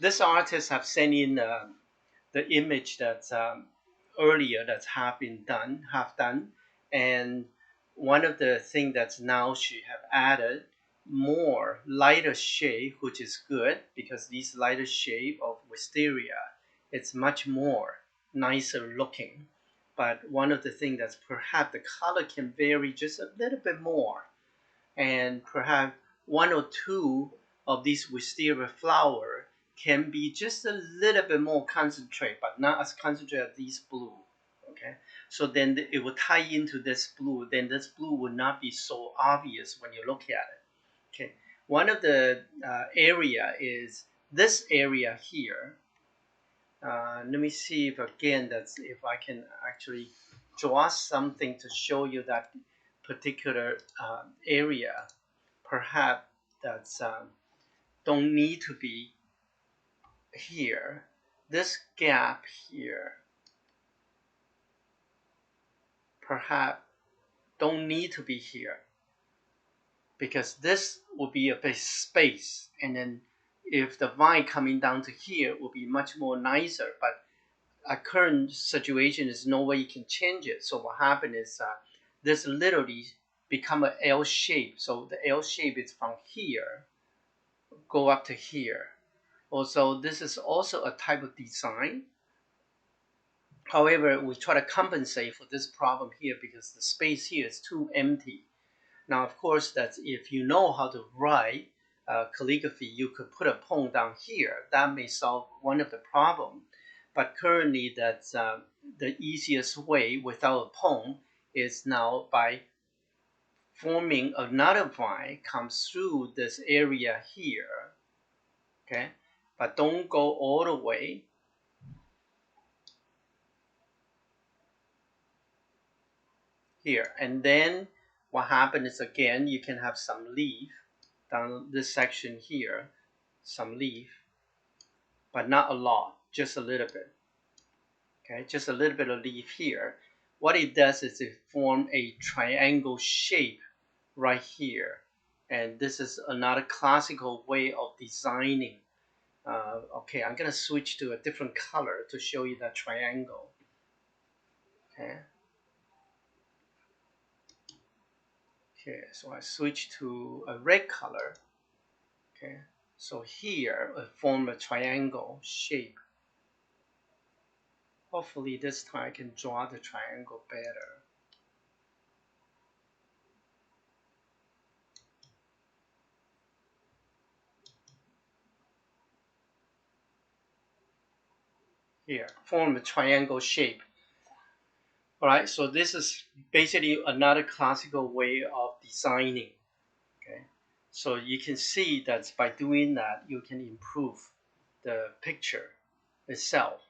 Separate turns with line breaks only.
this artist have sent in the image that's earlier that's half done, and one of the things that's now she have added more lighter shade, which is good because these lighter shade of wisteria, it's much more nicer looking. But one of the things that's perhaps the color can vary just a little bit more, and perhaps one or two of these wisteria flower can be just a little bit more concentrate, but not as concentrated as these blue. Okay, so then it will tie into this blue. Then this blue will not be so obvious when you look at it. Okay, one of the area is this area here. Let me see if again that's if I can actually draw something to show you that particular area. Perhaps that's don't need to be here. This gap here perhaps don't need to be here because this will be a bit space, and then if the vine coming down to here will be much more nicer. But a current situation is no way you can change it. So what happened is this literally become an L shape. So the L shape is from here go up to here. Also, this is also a type of design. However, we try to compensate for this problem here because the space here is too empty. Now, of course, that's if you know how to write calligraphy, you could put a poem down here. That may solve one of the problem. But currently, that's the easiest way without a poem is now by forming another vine comes through this area here. Okay, but don't go all the way. Here, and then what happens is again you can have some leaf down this section here, some leaf, but not a lot, just a little bit. Okay, just a little bit of leaf here. What it does is it form a triangle shape right here, and this is another classical way of designing. Okay, I'm gonna switch to a different color to show you that triangle. Okay. Okay, so I switch to a red color. Okay, so here I form a triangle shape. Hopefully this time I can draw the triangle better. Here, form a triangle shape. All right, so this is basically another classical way of designing. Okay, so you can see that by doing that, you can improve the picture itself.